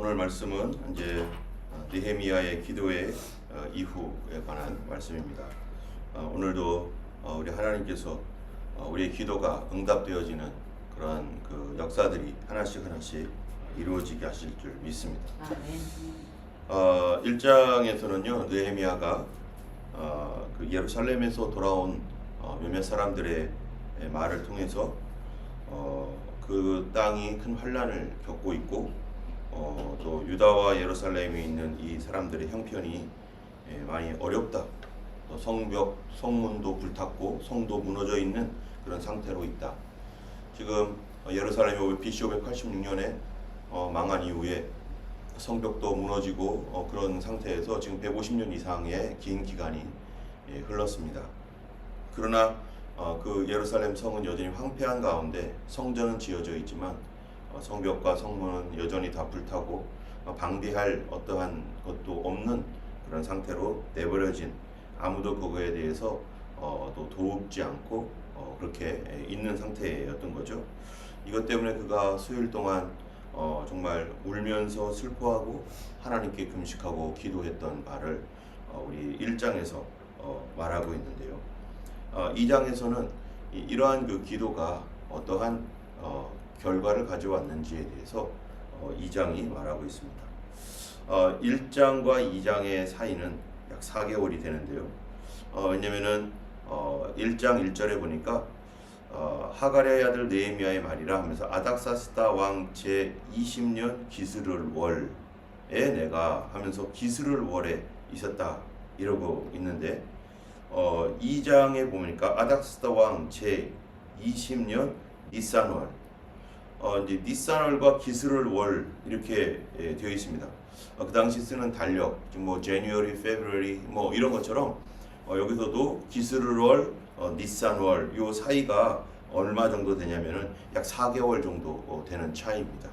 오늘 말씀은 이제 느헤미야의 기도의 이후에 관한 말씀입니다. 오늘도 우리 하나님께서 우리의 기도가 응답되어지는 그러한 그 역사들이 하나씩 이루어지게 하실 줄 믿습니다. 1장에서는요 느헤미야가 그 예루살렘에서 돌아온 몇몇 사람들의 말을 통해서 그 땅이 큰 환란을 겪고 있고 또 유다와 예루살렘에 있는 이 사람들의 형편이 많이 어렵다. 또 성벽, 성문도 불탔고 성도 무너져 있는 그런 상태로 있다. 지금 예루살렘이 BC 586년에 망한 이후에 성벽도 무너지고 그런 상태에서 지금 150년 이상의 긴 기간이 흘렀습니다. 그러나 그 예루살렘 성은 여전히 황폐한 가운데 성전은 지어져 있지만 성벽과 성문은 여전히 다 불타고 방비할 어떠한 것도 없는 그런 상태로 내버려진, 아무도 그거에 대해서 또 도우지 않고 그렇게 있는 상태였던 거죠. 이것 때문에 그가 수일 동안 정말 울면서 슬퍼하고 하나님께 금식하고 기도했던 바를 우리 1장에서 말하고 있는데요. 2장에서는 이러한 그 기도가 어떠한 결과를 가져왔는지에 대해서 2장이 말하고 있습니다. 1장과 2장의 사이는 약 4개월이 되는데요. 왜냐면은 1장 1절에 보니까 하갈의 아들 느헤미야의 말이라 하면서 아닥사스다 왕 제 20년 기스를 월에 내가 하면서 기스를 월에 있었다 이러고 있는데 2장에 보니까 아닥사스다 왕 제 20년 니산월 이제 니산월과 기스를 월 이렇게 되어 있습니다. 그 당시 쓰는 달력, 뭐 January, February 뭐 이런 것처럼 여기서도 기스를 월, 니산월 요 사이가 얼마 정도 되냐면은 약 4개월 정도 되는 차이입니다.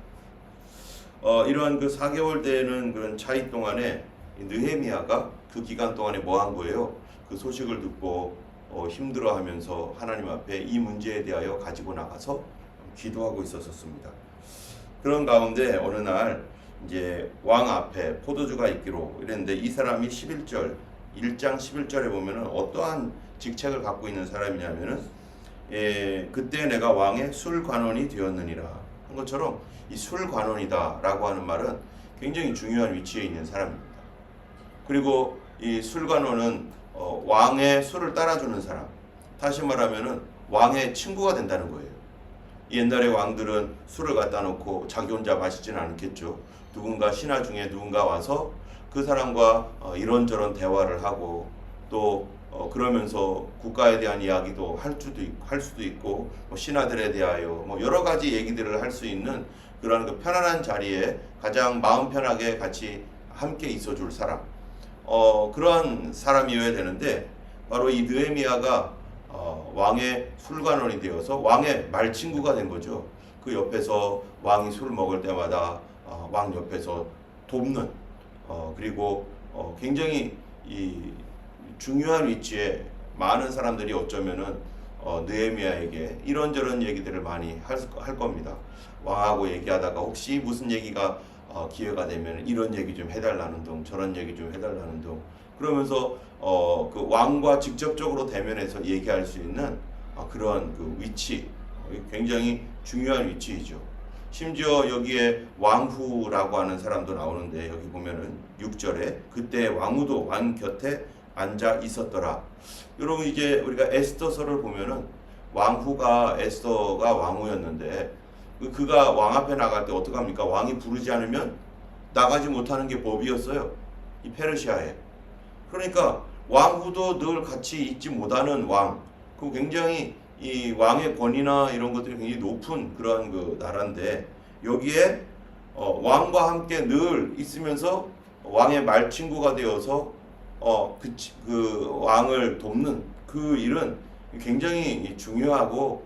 이러한 그 4개월 되는 그런 차이 동안에 느헤미야가 그 기간 동안에 뭐 한 거예요? 그 소식을 듣고 힘들어하면서 하나님 앞에 이 문제에 대하여 가지고 나가서 기도하고 있었습니다. 그런 가운데 어느 날 이제 왕 앞에 포도주가 있기로 이랬는데 이 사람이 1장 11절에 보면은 어떠한 직책을 갖고 있는 사람이냐면은 그때 내가 왕의 술관원이 되었느니라 한 것처럼 이 술관원이다 라고 하는 말은 굉장히 중요한 위치에 있는 사람입니다. 그리고 이 술관원은 왕의 술을 따라주는 사람, 다시 말하면은 왕의 친구가 된다는 거예요. 옛날의 왕들은 술을 갖다 놓고 자기 혼자 마시지는 않겠죠. 누군가 신하 중에 누군가 와서 그 사람과 이런저런 대화를 하고 또 그러면서 국가에 대한 이야기도 할 수도 있고 뭐 신하들에 대하여 뭐 여러 가지 얘기들을 할 수 있는 그런 그 편안한 자리에 가장 마음 편하게 같이 함께 있어줄 사람, 그러한 사람이어야 되는데 바로 이 느헤미야가 왕의 술관원이 되어서 왕의 말친구가 된 거죠. 그 옆에서 왕이 술 먹을 때마다 왕 옆에서 돕는 그리고 굉장히 이 중요한 위치에 많은 사람들이 어쩌면은 느헤미야에게 이런저런 얘기들을 많이 할 겁니다. 왕하고 얘기하다가 혹시 무슨 얘기가 기회가 되면 이런 얘기 좀 해달라는 등 저런 얘기 좀 해달라는 등 그러면서 그 왕과 직접적으로 대면해서 얘기할 수 있는 그런 그 위치, 굉장히 중요한 위치이죠. 심지어 여기에 왕후라고 하는 사람도 나오는데 여기 보면은 6절에 그때 왕후도 왕 곁에 앉아 있었더라. 여러분 이제 우리가 에스더서를 보면은 왕후가 에스더가 왕후였는데 그가 왕 앞에 나갈 때 어떡합니까? 왕이 부르지 않으면 나가지 못하는 게 법이었어요. 이 페르시아에. 그러니까 왕후도 늘 같이 있지 못하는 왕, 그 굉장히 이 왕의 권위나 이런 것들이 굉장히 높은 그러한 그 나라인데 여기에 왕과 함께 늘 있으면서 왕의 말친구가 되어서 그 왕을 돕는 그 일은 굉장히 중요하고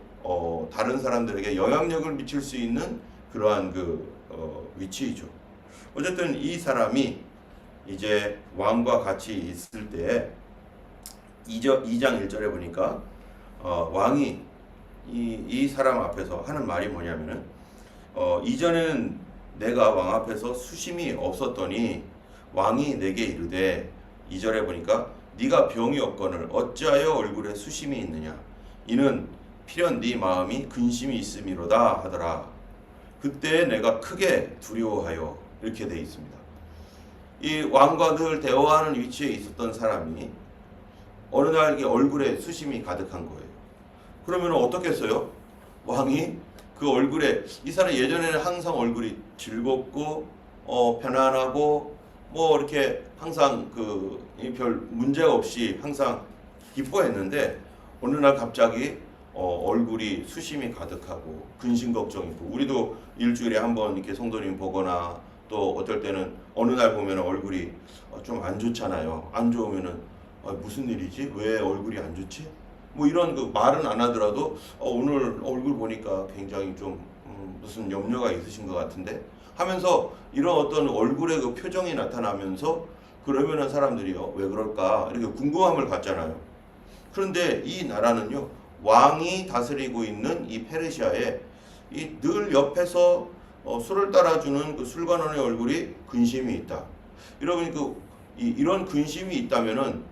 다른 사람들에게 영향력을 미칠 수 있는 그러한 그 위치이죠. 어쨌든 이 사람이 이제 왕과 같이 있을 때 2장 1절에 보니까 왕이 이 사람 앞에서 하는 말이 뭐냐면은 이전에는 내가 왕 앞에서 수심이 없었더니 왕이 내게 이르되 2절에 보니까 네가 병이 없거늘 어찌하여 얼굴에 수심이 있느냐 이는 필연 네 마음이 근심이 있음이로다 하더라. 그때 내가 크게 두려워하여 이렇게 되어 있습니다. 이 왕과 늘 대화하는 위치에 있었던 사람이 어느 날 얼굴에 수심이 가득한 거예요. 그러면 어떻겠어요? 왕이 그 얼굴에 이 사람 예전에는 항상 얼굴이 즐겁고 편안하고 뭐 이렇게 항상 그 별 문제가 없이 항상 기뻐했는데 어느 날 갑자기 얼굴이 수심이 가득하고 근심 걱정이고 우리도 일주일에 한번 이렇게 성도님 보거나 또 어떨 때는 어느 날 보면 얼굴이 좀 안 좋잖아요. 안 좋으면은 무슨 일이지? 왜 얼굴이 안 좋지? 뭐 이런 그 말은 안 하더라도 오늘 얼굴 보니까 굉장히 좀 무슨 염려가 있으신 것 같은데 하면서 이런 어떤 얼굴의 그 표정이 나타나면서 그러면은 사람들이요 왜 그럴까 이렇게 궁금함을 갖잖아요. 그런데 이 나라는요 왕이 다스리고 있는 이 페르시아에 이 늘 옆에서 술을 따라주는 그 술관원의 얼굴이 근심이 있다. 여러분 이런 근심이 있다면은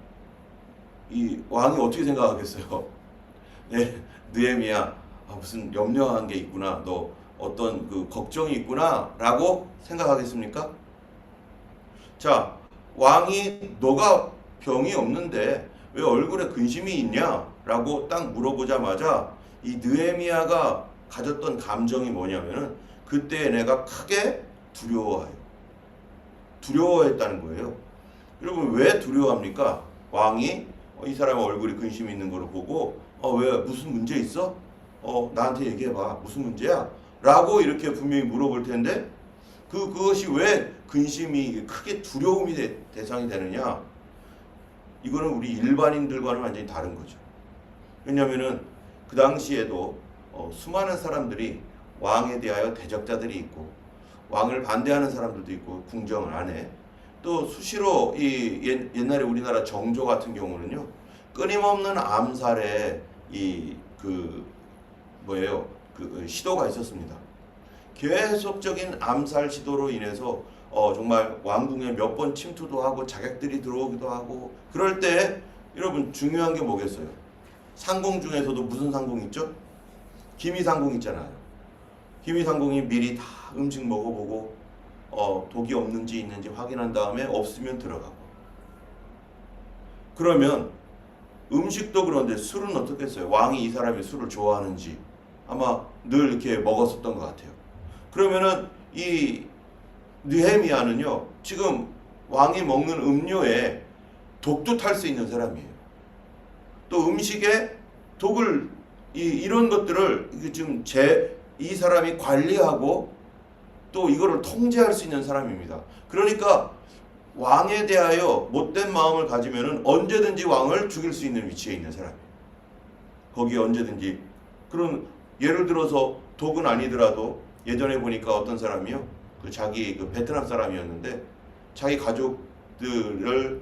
이 왕이 어떻게 생각하겠어요? 네, 느헤미야 무슨 염려한 게 있구나. 너 어떤 그 걱정이 있구나라고 생각하겠습니까? 자, 왕이 너가 병이 없는데 왜 얼굴에 근심이 있냐라고 딱 물어보자마자 이 느헤미야가 가졌던 감정이 뭐냐면은 그때 내가 크게 두려워했다는 거예요. 여러분 왜 두려워합니까? 왕이 이 사람의 얼굴에 근심이 있는 걸 보고 왜 무슨 문제 있어? 나한테 얘기해봐. 무슨 문제야? 라고 이렇게 분명히 물어볼 텐데 그것이 왜 근심이 크게 두려움이 대상이 되느냐? 이거는 우리 일반인들과는 완전히 다른 거죠. 왜냐하면은 그 당시에도 수많은 사람들이 왕에 대하여 대적자들이 있고 왕을 반대하는 사람들도 있고 궁정을 안 해. 또 수시로 이 옛날에 우리나라 정조 같은 경우는요 끊임없는 암살에 시도가 있었습니다. 계속적인 암살 시도로 인해서 정말 왕궁에 몇 번 침투도 하고 자객들이 들어오기도 하고 그럴 때 여러분 중요한 게 뭐겠어요? 상궁 중에서도 무슨 상궁 있죠? 기미상궁 있잖아요. 기미상궁이 미리 다 음식 먹어보고 독이 없는지 있는지 확인한 다음에 없으면 들어가고 그러면 음식도 그런데 술은 어떻겠어요? 왕이 이 사람이 술을 좋아하는지 아마 늘 이렇게 먹었었던 것 같아요. 그러면은 이 느헤미야는요 지금 왕이 먹는 음료에 독도 탈 수 있는 사람이에요. 또 음식에 독을 이런 것들을 지금 이 사람이 관리하고 또 이거를 통제할 수 있는 사람입니다. 그러니까 왕에 대하여 못된 마음을 가지면은 언제든지 왕을 죽일 수 있는 위치에 있는 사람이에요. 거기에 언제든지 그런 예를 들어서 독은 아니더라도 예전에 보니까 어떤 사람이요 자기 베트남 사람이었는데 자기 가족들을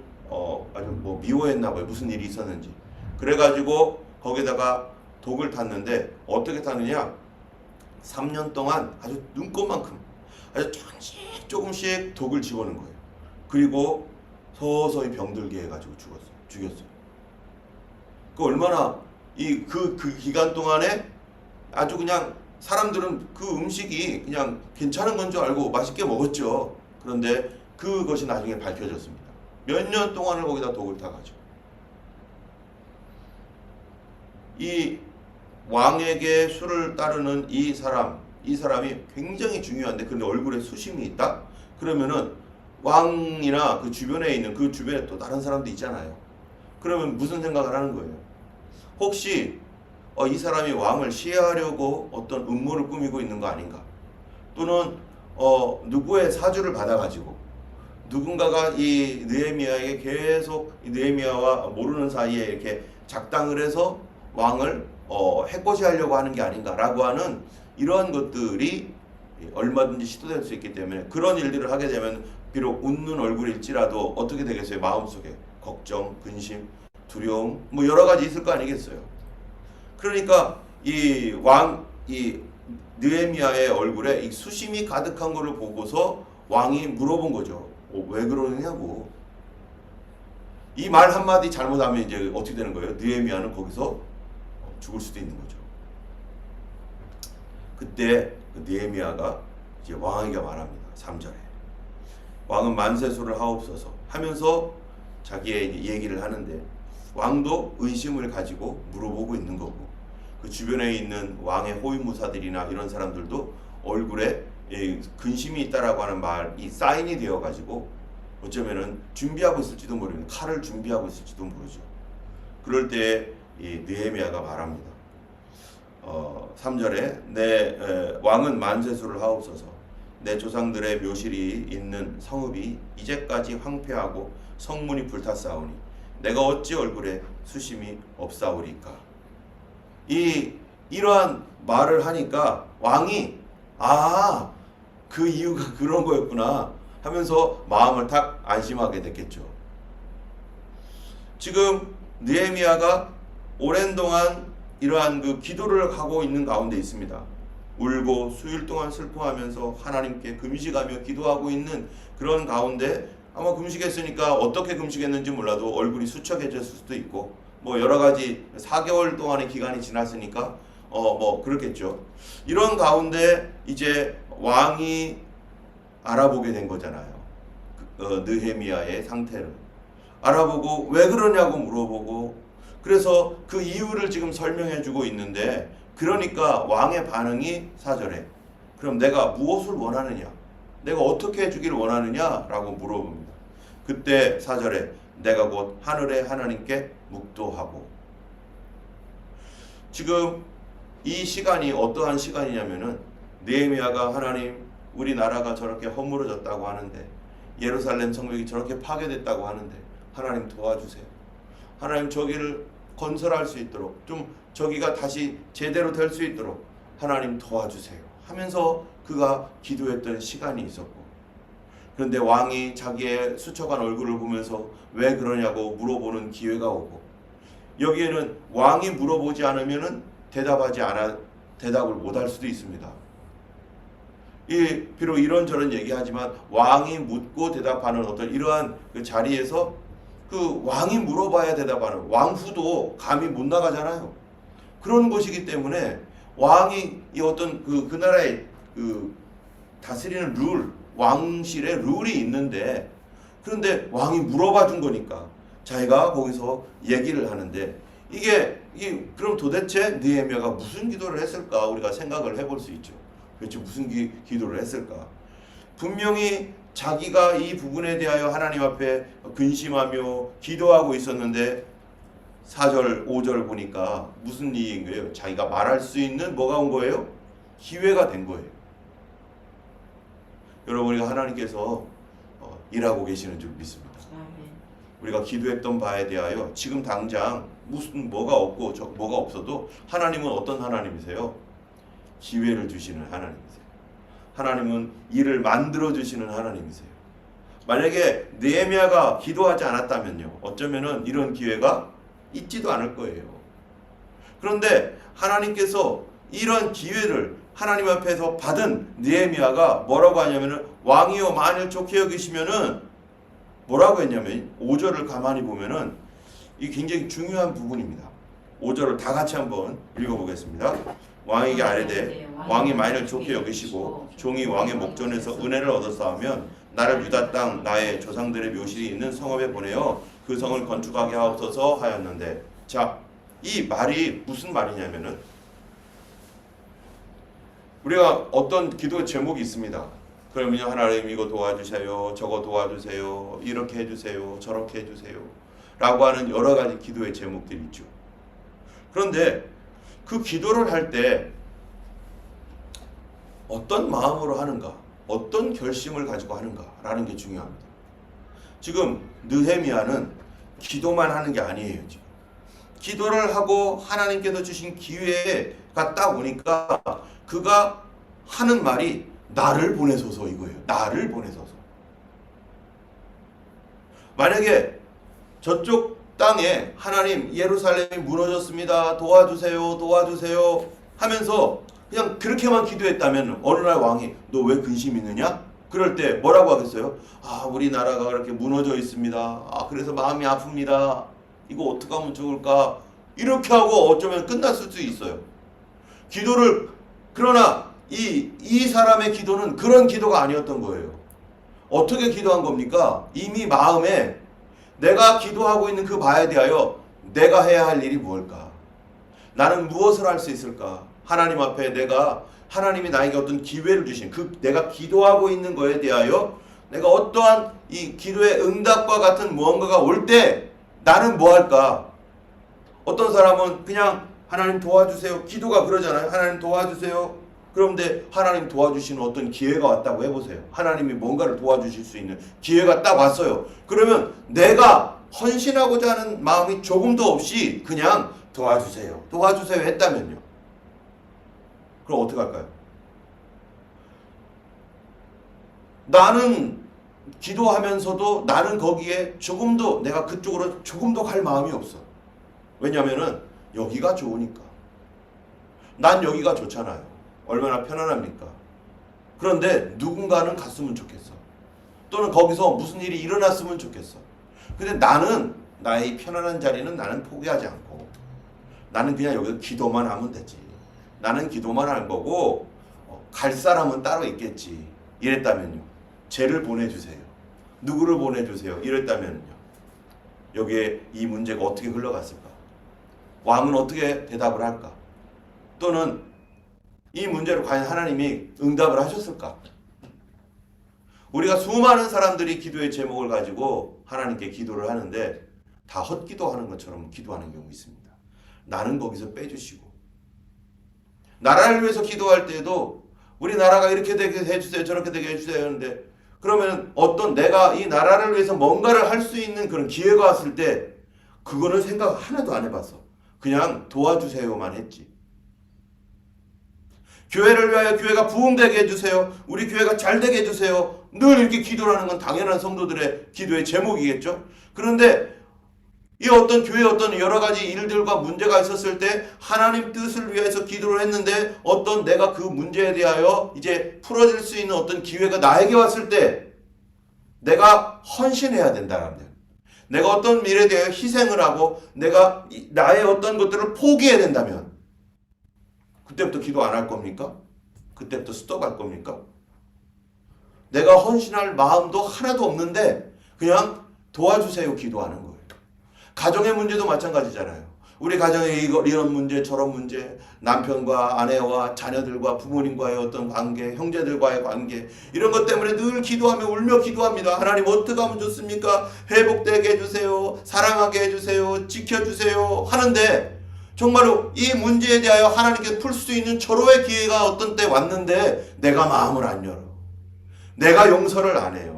아주 뭐 미워했나 봐요. 무슨 일이 있었는지. 그래가지고 거기다가 독을 탔는데 어떻게 탔느냐? 3년 동안 아주 눈꽃만큼 아주 조금씩 독을 집어넣은 거예요. 그리고 서서히 병들게 해가지고 죽였어요. 그 얼마나 그 기간 동안에 아주 그냥 사람들은 그 음식이 그냥 괜찮은 건 줄 알고 맛있게 먹었죠. 그런데 그것이 나중에 밝혀졌습니다. 몇 년 동안을 거기다 독을 타가지고 이 왕에게 술을 따르는 이 사람이 굉장히 중요한데 근데 얼굴에 수심이 있다? 그러면은 왕이나 그 주변에 있는 그 주변에 또 다른 사람도 있잖아요. 그러면 무슨 생각을 하는 거예요? 혹시 이 사람이 왕을 시해하려고 어떤 음모를 꾸미고 있는 거 아닌가? 또는 누구의 사주를 받아가지고 누군가가 이 느헤미야에게 계속 이 느헤미야와 모르는 사이에 이렇게 작당을 해서 왕을 해코지하려고 하는 게 아닌가라고 하는 이러한 것들이 얼마든지 시도될 수 있기 때문에 그런 일들을 하게 되면 비록 웃는 얼굴일지라도 어떻게 되겠어요? 마음속에 걱정, 근심, 두려움 뭐 여러 가지 있을 거 아니겠어요? 그러니까 이 느헤미야의 얼굴에 이 수심이 가득한 것을 보고서 왕이 물어본 거죠. 왜 그러느냐고. 이 말 한마디 잘못하면 이제 어떻게 되는 거예요? 느헤미야는 거기서 죽을 수도 있는 거죠. 그때 느헤미야가 이제 왕에게 말합니다. 3절에 왕은 만세수를 하옵소서 하면서 자기의 얘기를 하는데, 왕도 의심을 가지고 물어보고 있는 거고, 그 주변에 있는 왕의 호위무사들이나 이런 사람들도 얼굴에 근심이 있다라고 하는 말이 사인이 되어 가지고 어쩌면은 준비하고 있을지도 모릅니다. 칼을 준비하고 있을지도 모르죠. 그럴 때 이 느헤미야가 말합니다. 3절에 왕은 만세수를 하옵소서. 내 조상들의 묘실이 있는 성읍이 이제까지 황폐하고 성문이 불탔사오니 내가 어찌 얼굴에 수심이 없사오리까. 이러한 말을 하니까 왕이 그 이유가 그런 거였구나 하면서 마음을 탁 안심하게 됐겠죠. 지금 느헤미야가 오랜 동안 이러한 그 기도를 하고 있는 가운데 있습니다. 울고 수일 동안 슬퍼하면서 하나님께 금식하며 기도하고 있는 그런 가운데, 아마 금식했으니까 어떻게 금식했는지 몰라도 얼굴이 수척해졌을 수도 있고, 뭐 여러 가지 4개월 동안의 기간이 지났으니까 뭐 그렇겠죠. 이런 가운데 이제 왕이 알아보게 된 거잖아요. 느헤미야의 상태를 알아보고 왜 그러냐고 물어보고, 그래서 그 이유를 지금 설명해 주고 있는데, 그러니까 왕의 반응이 4절에 그럼 내가 무엇을 원하느냐, 내가 어떻게 해주기를 원하느냐 라고 물어봅니다. 그때 4절에 내가 곧 하늘의 하나님께 묵도하고. 지금 이 시간이 어떠한 시간이냐면은, 느헤미야가 하나님, 우리나라가 저렇게 허물어졌다고 하는데, 예루살렘 성벽이 저렇게 파괴됐다고 하는데 하나님 도와주세요. 하나님 저기를 건설할 수 있도록, 좀 저기가 다시 제대로 될 수 있도록 하나님 도와주세요 하면서 그가 기도했던 시간이 있었고, 그런데 왕이 자기의 수척한 얼굴을 보면서 왜 그러냐고 물어보는 기회가 오고, 여기에는 왕이 물어보지 않으면은 대답을 못할 수도 있습니다. 비록 이런저런 얘기하지만 왕이 묻고 대답하는 어떤 이러한 그 자리에서 그 왕이 물어봐야 대답하는, 왕후도 감히 못 나가잖아요. 그런 것이기 때문에 왕이 이 어떤 그 나라의 그 다스리는 룰, 왕실의 룰이 있는데, 그런데 왕이 물어봐 준 거니까 자기가 거기서 얘기를 하는데, 이게 그럼 도대체 느헤미야가 무슨 기도를 했을까 우리가 생각을 해볼 수 있죠. 도대체 무슨 기도를 했을까? 분명히 자기가 이 부분에 대하여 하나님 앞에 근심하며 기도하고 있었는데 4절, 5절 보니까 무슨 일인 거예요? 자기가 말할 수 있는 뭐가 온 거예요? 기회가 된 거예요. 여러분, 우리가 하나님께서 일하고 계시는 줄 믿습니다. 우리가 기도했던 바에 대하여 지금 당장 무슨 뭐가 없고 뭐가 없어도 하나님은 어떤 하나님이세요? 기회를 주시는 하나님이세요. 하나님은 일을 만들어 주시는 하나님이세요. 만약에 느헤미야가 기도하지 않았다면요, 어쩌면은 이런 기회가 있지도 않을 거예요. 그런데 하나님께서 이런 기회를 하나님 앞에서 받은 느헤미야가 뭐라고 하냐면은, 왕이여 만일 좋게 여기시면은 뭐라고 했냐면, 5절을 가만히 보면은 이 굉장히 중요한 부분입니다. 5절을 다 같이 한번 읽어보겠습니다. 왕에게 아뢰되 왕이 만일 좋게 여기시고 종이 왕의 목전에서 은혜를 얻었사하면 나를 유다 땅 나의 조상들의 묘실이 있는 성읍에 보내어 그 성을 건축하게 하옵소서 하였는데, 자, 이 말이 무슨 말이냐면은, 우리가 어떤 기도 제목이 있습니다. 그러면 하나님 이거 도와주세요, 저거 도와주세요, 이렇게 해주세요, 저렇게 해주세요 라고 하는 여러 가지 기도의 제목들이 있죠. 그런데 그 기도를 할 때 어떤 마음으로 하는가, 어떤 결심을 가지고 하는가라는 게 중요합니다. 지금 느헤미야는 기도만 하는 게 아니에요. 지금 기도를 하고 하나님께서 주신 기회가 딱 오니까 그가 하는 말이 나를 보내소서 이거예요. 나를 보내소서. 만약에 저쪽 땅에 하나님 예루살렘이 무너졌습니다, 도와주세요, 도와주세요 하면서 그냥 그렇게만 기도했다면 어느 날 왕이 너 왜 근심 있느냐? 그럴 때 뭐라고 하겠어요? 아, 우리나라가 그렇게 무너져 있습니다. 아, 그래서 마음이 아픕니다. 이거 어떻게 하면 좋을까? 이렇게 하고 어쩌면 끝났을 수 있어요. 기도를, 그러나 이 사람의 기도는 그런 기도가 아니었던 거예요. 어떻게 기도한 겁니까? 이미 마음에 내가 기도하고 있는 그 바에 대하여 내가 해야 할 일이 무엇일까? 나는 무엇을 할 수 있을까? 하나님 앞에 하나님이 나에게 어떤 기회를 주신 내가 기도하고 있는 거에 대하여 내가 어떠한 이 기도의 응답과 같은 무언가가 올 때 나는 뭐 할까? 어떤 사람은 그냥 하나님 도와주세요. 기도가 그러잖아요. 하나님 도와주세요. 그런데 하나님 도와주시는 어떤 기회가 왔다고 해보세요. 하나님이 뭔가를 도와주실 수 있는 기회가 딱 왔어요. 그러면 내가 헌신하고자 하는 마음이 조금도 없이 그냥 도와주세요. 도와주세요 했다면요. 그럼 어떻게 할까요? 나는 기도하면서도 나는 거기에 내가 그쪽으로 조금도 갈 마음이 없어. 왜냐면은 여기가 좋으니까. 난 여기가 좋잖아요. 얼마나 편안합니까? 그런데 누군가는 갔으면 좋겠어. 또는 거기서 무슨 일이 일어났으면 좋겠어. 근데 나는 나의 편안한 자리는 나는 포기하지 않고 나는 그냥 여기서 기도만 하면 되지. 나는 기도만 할 거고 갈 사람은 따로 있겠지. 이랬다면요. 쟤를 보내주세요. 누구를 보내주세요. 이랬다면요. 여기에 이 문제가 어떻게 흘러갔을까? 왕은 어떻게 대답을 할까? 또는 이 문제로 과연 하나님이 응답을 하셨을까? 우리가 수많은 사람들이 기도의 제목을 가지고 하나님께 기도를 하는데 다 헛기도하는 것처럼 기도하는 경우 있습니다. 나는 거기서 빼주시고 나라를 위해서 기도할 때에도 우리 나라가 이렇게 되게 해주세요. 저렇게 되게 해주세요. 하는데 그러면 내가 이 나라를 위해서 뭔가를 할 수 있는 그런 기회가 왔을 때 그거는 생각 하나도 안 해봤어. 그냥 도와주세요만 했지. 교회를 위하여 교회가 부흥되게 해주세요. 우리 교회가 잘되게 해주세요. 늘 이렇게 기도를 하는 건 당연한 성도들의 기도의 제목이겠죠. 그런데 이 어떤 교회에 어떤 여러 가지 일들과 문제가 있었을 때 하나님 뜻을 위해서 기도를 했는데 내가 그 문제에 대하여 이제 풀어질 수 있는 어떤 기회가 나에게 왔을 때 내가 헌신해야 된다는 거예요. 내가 어떤 일에 대하여 희생을 하고 내가 나의 어떤 것들을 포기해야 된다면 그때부터 기도 안 할 겁니까? 그때부터 스톱할 겁니까? 내가 헌신할 마음도 하나도 없는데 그냥 도와주세요 기도하는 거예요. 가정의 문제도 마찬가지잖아요. 우리 가정에 이런 문제 저런 문제, 남편과 아내와 자녀들과 부모님과의 어떤 관계, 형제들과의 관계, 이런 것 때문에 늘 기도하며 울며 기도합니다. 하나님 어떻게 하면 좋습니까? 회복되게 해주세요. 사랑하게 해주세요. 지켜주세요. 하는데 정말로 이 문제에 대하여 하나님께 풀 수 있는 절호의 기회가 어떤 때 왔는데 내가 마음을 안 열어. 내가 용서를 안 해요.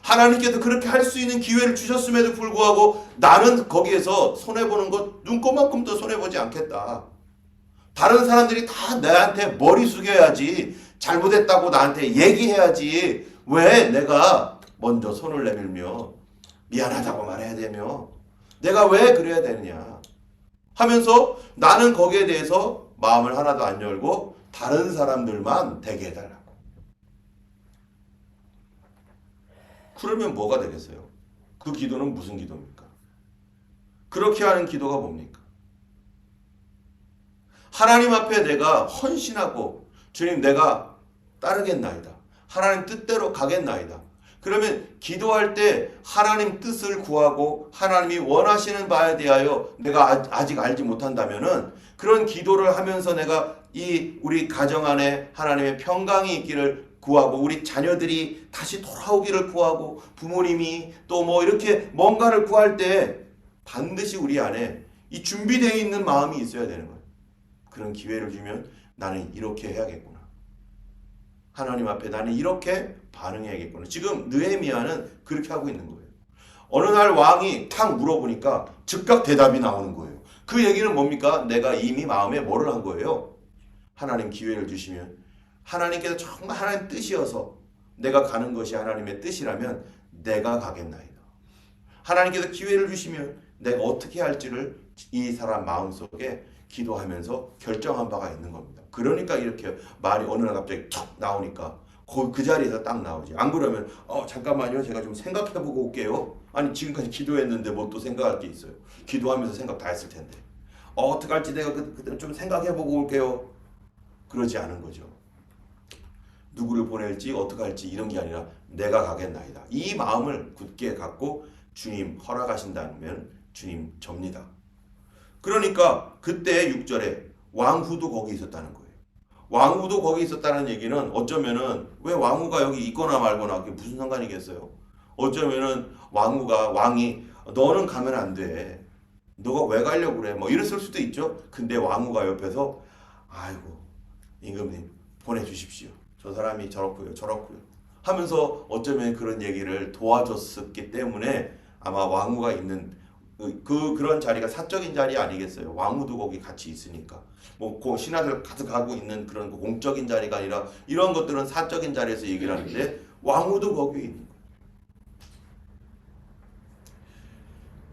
하나님께서 그렇게 할 수 있는 기회를 주셨음에도 불구하고 나는 거기에서 손해보는 것 눈꼽만큼도 손해보지 않겠다. 다른 사람들이 다 나한테 머리 숙여야지, 잘못했다고 나한테 얘기해야지, 왜 내가 먼저 손을 내밀며 미안하다고 말해야 되며 내가 왜 그래야 되느냐 하면서 나는 거기에 대해서 마음을 하나도 안 열고 다른 사람들만 되게 해달라. 그러면 뭐가 되겠어요? 그 기도는 무슨 기도입니까? 그렇게 하는 기도가 뭡니까? 하나님 앞에 내가 헌신하고 주님 내가 따르겠나이다. 하나님 뜻대로 가겠나이다. 그러면 기도할 때 하나님 뜻을 구하고 하나님이 원하시는 바에 대하여 내가 아직 알지 못한다면은 그런 기도를 하면서 내가 우리 가정 안에 하나님의 평강이 있기를 구하고 우리 자녀들이 다시 돌아오기를 구하고 부모님이 또 이렇게 뭔가를 구할 때 반드시 우리 안에 이 준비되어 있는 마음이 있어야 되는 거예요. 그런 기회를 주면 나는 이렇게 해야겠구나. 하나님 앞에 나는 이렇게 반응해야겠구나. 지금 느헤미야는 그렇게 하고 있는 거예요. 어느 날 왕이 탁 물어보니까 즉각 대답이 나오는 거예요. 그 얘기는 뭡니까? 내가 이미 마음에 뭐를 한 거예요? 하나님 기회를 주시면 하나님께서 정말 하나님 뜻이어서 내가 가는 것이 하나님의 뜻이라면 내가 가겠나이다. 하나님께서 기회를 주시면 내가 어떻게 할지를 이 사람 마음속에 기도하면서 결정한 바가 있는 겁니다. 그러니까 이렇게 말이 어느 날 갑자기 툭 나오니까 그 자리에서 딱 나오지. 안 그러면 잠깐만요, 제가 좀 생각해보고 올게요. 아니 지금까지 기도했는데 뭐 또 생각할 게 있어요. 기도하면서 생각 다 했을 텐데 어떻게 할지 내가 그때 좀 생각해보고 올게요. 그러지 않은 거죠. 누구를 보낼지 어떻게 할지 이런 게 아니라 내가 가겠나이다. 이 마음을 굳게 갖고 주님 허락하신다면 주님 접니다. 그러니까 그때 6절에 왕후도 거기 있었다는 거예요. 왕후도 거기 있었다는 얘기는 어쩌면은 왜 왕후가 여기 있거나 말거나 그게 무슨 상관이겠어요? 어쩌면은 왕이 너는 가면 안 돼. 너가 왜 가려고 그래? 뭐 이랬을 수도 있죠. 근데 왕후가 옆에서 아이고 임금님 보내주십시오. 저 사람이 저렇고요 하면서 어쩌면 그런 얘기를 도와줬었기 때문에 아마 왕후가 있는 그런 자리가 사적인 자리 아니겠어요. 왕후도 거기 같이 있으니까 뭐 신하들 가득하고 있는 그런 공적인 자리가 아니라 이런 것들은 사적인 자리에서 얘기를 하는데 왕후도 거기에 있는 거예요.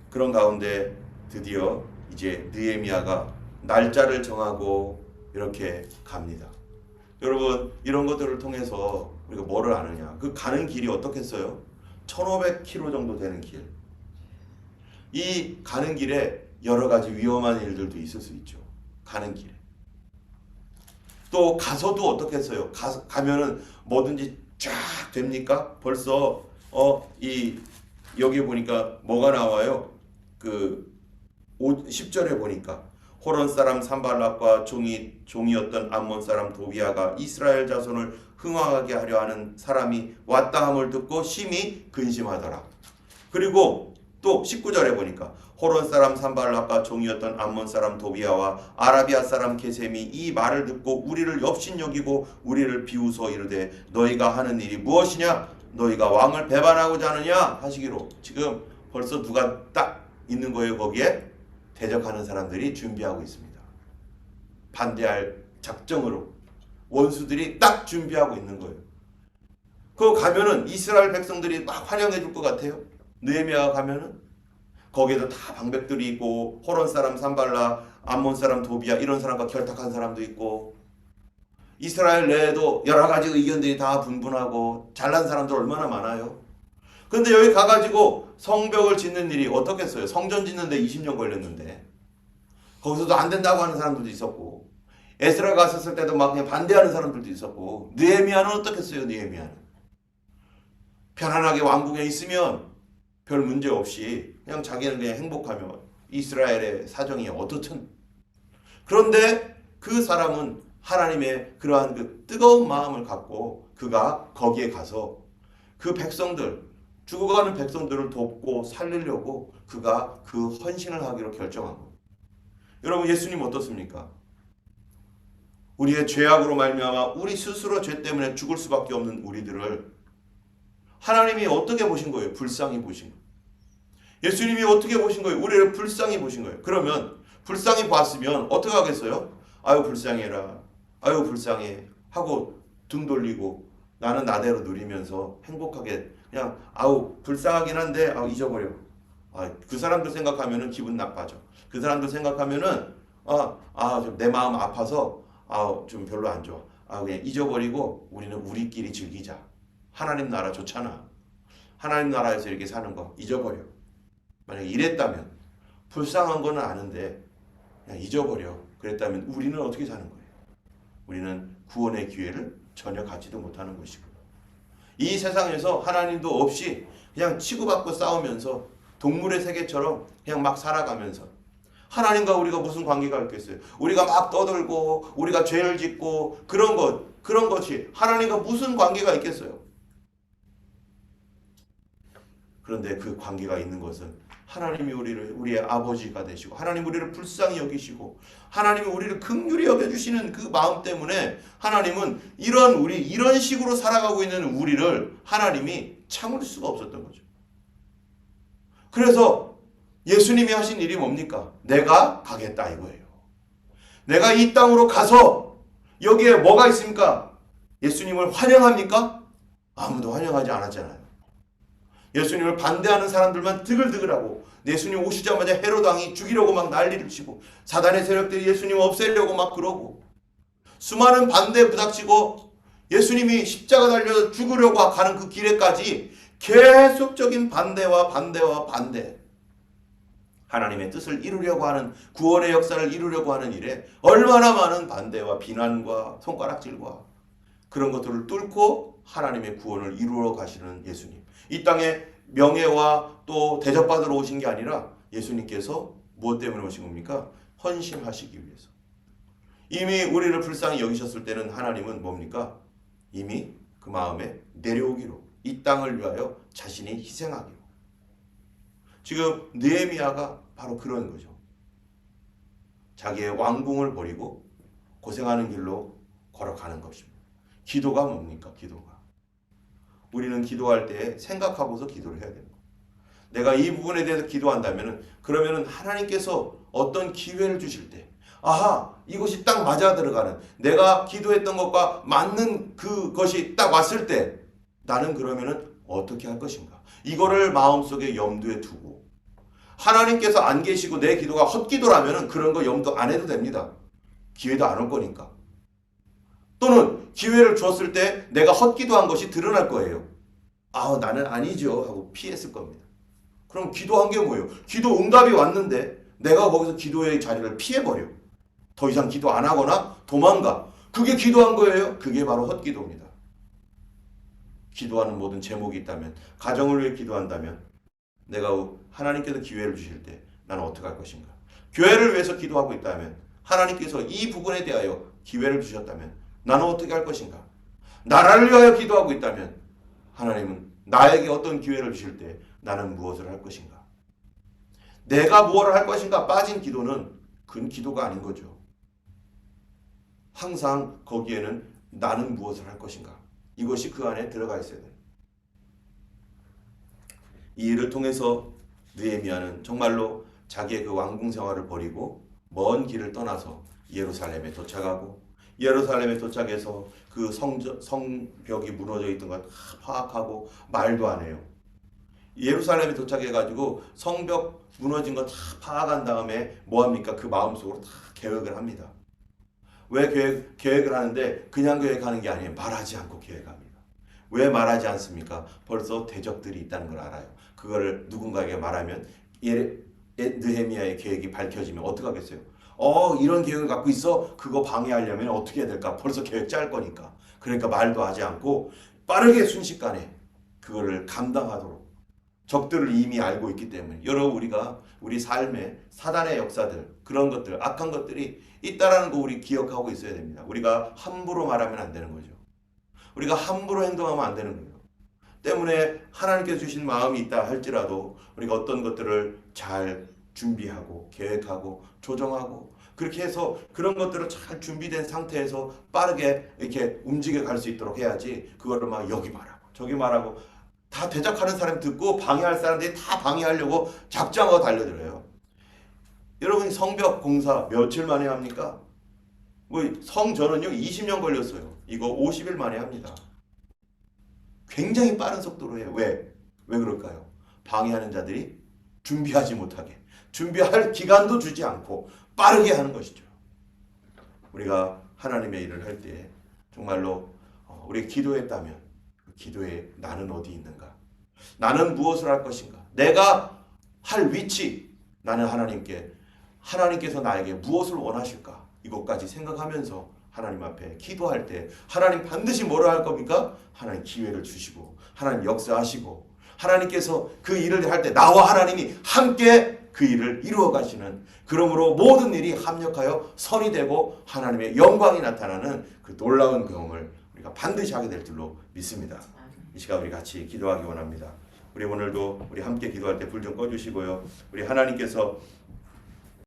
그런 가운데 드디어 이제 느헤미야가 날짜를 정하고 이렇게 갑니다. 여러분 이런 것들을 통해서 우리가 뭐를 아느냐? 그 가는 길이 어떻겠어요? 1500km 정도 되는 길. 이 가는 길에 여러 가지 위험한 일들도 있을 수 있죠. 가는 길에. 또 가서도 어떻겠어요? 가면은 뭐든지 쫙 됩니까? 벌써 여기 보니까 뭐가 나와요? 그 10절에 보니까 호론 사람 산발락과 종이었던 암몬 사람 도비아가 이스라엘 자손을 흥황하게 하려 하는 사람이 왔다 함을 듣고 심히 근심하더라. 그리고 또 19절에 보니까 호론 사람 산발락과 종이었던 암몬 사람 도비아와 아라비아 사람 게셈이 이 말을 듣고 우리를 업신여기고 우리를 비웃어 이르되 너희가 하는 일이 무엇이냐? 너희가 왕을 배반하고자 하느냐? 하시기로. 지금 벌써 누가 딱 있는 거예요. 거기에 대적하는 사람들이 준비하고 있습니다. 반대할 작정으로 원수들이 딱 준비하고 있는 거예요. 그거 가면은 이스라엘 백성들이 막 환영해 줄 것 같아요. 느헤미야가 가면은 거기에도 다 방백들이 있고 호론 사람 산발라, 암몬 사람 도비아 이런 사람과 결탁한 사람도 있고 이스라엘 내에도 여러 가지 의견들이 다 분분하고 잘난 사람들 얼마나 많아요. 근데 여기 가가지고 성벽을 짓는 일이 어떻겠어요? 성전 짓는데 20년 걸렸는데 거기서도 안 된다고 하는 사람들도 있었고 에스라 갔었을 때도 막 그냥 반대하는 사람들도 있었고 느헤미야는 어떻겠어요? 느헤미야는 편안하게 왕궁에 있으면 별 문제 없이 그냥 자기는 그냥 행복하며 이스라엘의 사정이 어떻든 그런데 그 사람은 하나님의 그러한 그 뜨거운 마음을 갖고 그가 거기에 가서 그 백성들 죽어가는 백성들을 돕고 살리려고 그가 그 헌신을 하기로 결정한 겁니다. 여러분 예수님 어떻습니까? 우리의 죄악으로 말미암아 우리 스스로 죄 때문에 죽을 수밖에 없는 우리들을 하나님이 어떻게 보신 거예요? 불쌍히 보신 거예요. 예수님이 어떻게 보신 거예요? 우리를 불쌍히 보신 거예요. 그러면 불쌍히 봤으면 어떻게 하겠어요? 아유 불쌍해라. 아유 불쌍해 하고 등 돌리고 나는 나대로 누리면서 행복하게 그냥 아우 불쌍하긴 한데 잊어버려. 그 사람들 생각하면은 기분 나빠져. 그 사람들 생각하면은 좀 내 마음 아파서 좀 별로 안 좋아. 그냥 잊어버리고 우리는 우리끼리 즐기자. 하나님 나라 좋잖아. 하나님 나라에서 이렇게 사는 거 잊어버려. 만약에 이랬다면 불쌍한 거는 아는데 그냥 잊어버려. 그랬다면 우리는 어떻게 사는 거예요? 우리는 구원의 기회를 전혀 갖지도 못하는 것이고 이 세상에서 하나님도 없이 그냥 치고받고 싸우면서 동물의 세계처럼 그냥 막 살아가면서 하나님과 우리가 무슨 관계가 있겠어요? 우리가 막 떠들고 우리가 죄를 짓고 그런 것이 하나님과 무슨 관계가 있겠어요? 그런데 그 관계가 있는 것은 하나님이 우리의 아버지가 되시고 하나님 우리를 불쌍히 여기시고 하나님이 우리를 긍휼히 여겨주시는 그 마음 때문에 하나님은 이런 식으로 살아가고 있는 우리를 하나님이 참을 수가 없었던 거죠. 그래서 예수님이 하신 일이 뭡니까? 내가 가겠다 이거예요. 내가 이 땅으로 가서 여기에 뭐가 있습니까? 예수님을 환영합니까? 아무도 환영하지 않았잖아요. 예수님을 반대하는 사람들만 드글드글하고 예수님 오시자마자 헤롯 왕이 죽이려고 막 난리를 치고 사단의 세력들이 예수님 없애려고 막 그러고 수많은 반대에 부닥치고 예수님이 십자가 달려 죽으려고 가는 그 길에까지 계속적인 반대와 반대. 하나님의 뜻을 이루려고 하는 구원의 역사를 이루려고 하는 일에 얼마나 많은 반대와 비난과 손가락질과 그런 것들을 뚫고 하나님의 구원을 이루어 가시는 예수님. 이 땅에 명예와 또 대접받으러 오신 게 아니라 예수님께서 무엇 때문에 오신 겁니까? 헌신하시기 위해서. 이미 우리를 불쌍히 여기셨을 때는 하나님은 뭡니까? 이미 그 마음에 내려오기로, 이 땅을 위하여 자신이 희생하기로. 지금 느헤미야가 바로 그런 거죠. 자기의 왕궁을 버리고 고생하는 길로 걸어가는 것입니다. 기도가 뭡니까? 기도가. 우리는 기도할 때 생각하고서 기도를 해야 됩니다. 내가 이 부분에 대해서 기도한다면 그러면은 하나님께서 어떤 기회를 주실 때 아하, 이것이 딱 맞아 들어가는, 내가 기도했던 것과 맞는 그것이 딱 왔을 때 나는 그러면은 어떻게 할 것인가? 이거를 마음속에 염두에 두고, 하나님께서 안 계시고 내 기도가 헛기도라면은 그런 거 염두 안 해도 됩니다. 기회도 안 올 거니까. 또는 기회를 줬을 때 내가 헛기도한 것이 드러날 거예요. 아, 나는 아니죠 하고 피했을 겁니다. 그럼 기도한 게 뭐예요? 기도 응답이 왔는데 내가 거기서 기도의 자리를 피해버려. 더 이상 기도 안 하거나 도망가. 그게 기도한 거예요? 그게 바로 헛기도입니다. 기도하는 모든 제목이 있다면, 가정을 위해 기도한다면 내가 하나님께서 기회를 주실 때 나는 어떻게 할 것인가? 교회를 위해서 기도하고 있다면, 하나님께서 이 부분에 대하여 기회를 주셨다면 나는 어떻게 할 것인가? 나라를 위하여 기도하고 있다면 하나님은 나에게 어떤 기회를 주실 때 나는 무엇을 할 것인가? 내가 무엇을 할 것인가 빠진 기도는 그건 기도가 아닌 거죠. 항상 거기에는 나는 무엇을 할 것인가? 이것이 그 안에 들어가 있어야 돼요. 이 일을 통해서 느헤미야는 정말로 자기의 그 왕궁 생활을 버리고 먼 길을 떠나서 예루살렘에 도착하고, 예루살렘에 도착해서 그 성벽이 무너져 있던 걸 다 파악하고 말도 안 해요. 예루살렘에 도착해가지고 성벽 무너진 거 다 파악한 다음에 뭐합니까? 그 마음속으로 다 계획을 합니다. 왜 계획을 하는데 그냥 계획하는 게 아니에요. 말하지 않고 계획합니다. 왜 말하지 않습니까? 벌써 대적들이 있다는 걸 알아요. 그거를 누군가에게 말하면 느헤미야의 계획이 밝혀지면 어떡하겠어요? 이런 계획을 갖고 있어? 그거 방해하려면 어떻게 해야 될까? 벌써 계획 짤 거니까. 그러니까 말도 하지 않고 빠르게 순식간에 그거를 감당하도록, 적들을 이미 알고 있기 때문에. 여러분, 우리가 우리 삶에 사단의 역사들, 그런 것들, 악한 것들이 있다라는 거 우리 기억하고 있어야 됩니다. 우리가 함부로 말하면 안 되는 거죠. 우리가 함부로 행동하면 안 되는 거예요. 때문에 하나님께서 주신 마음이 있다 할지라도 우리가 어떤 것들을 잘 준비하고 계획하고 조정하고 그렇게 해서 그런 것들을 잘 준비된 상태에서 빠르게 이렇게 움직여 갈 수 있도록 해야지, 그거를 막 여기 말하고 저기 말하고 다 대적하는 사람이 듣고 방해할 사람들이 다 방해하려고 작정하고 달려들어요. 여러분, 성벽 공사 며칠 만에 합니까? 성전은요 20년 걸렸어요. 이거 50일 만에 합니다. 굉장히 빠른 속도로 해요. 왜 그럴까요? 방해하는 자들이 준비하지 못하게, 준비할 기간도 주지 않고 빠르게 하는 것이죠. 우리가 하나님의 일을 할 때 정말로 우리 기도했다면 그 기도에 나는 어디 있는가? 나는 무엇을 할 것인가? 내가 할 위치, 나는 하나님께서 나에게 무엇을 원하실까? 이것까지 생각하면서 하나님 앞에 기도할 때 하나님 반드시 뭐라 할 겁니까? 하나님 기회를 주시고 하나님 역사하시고 하나님께서 그 일을 할 때 나와 하나님이 함께 그 일을 이루어 가시는, 그러므로 모든 일이 합력하여 선이 되고 하나님의 영광이 나타나는 그 놀라운 경험을 우리가 반드시 하게 될 줄로 믿습니다. 이 시간 우리 같이 기도하기 원합니다. 우리 오늘도 우리 함께 기도할 때 불 좀 꺼주시고요. 우리 하나님께서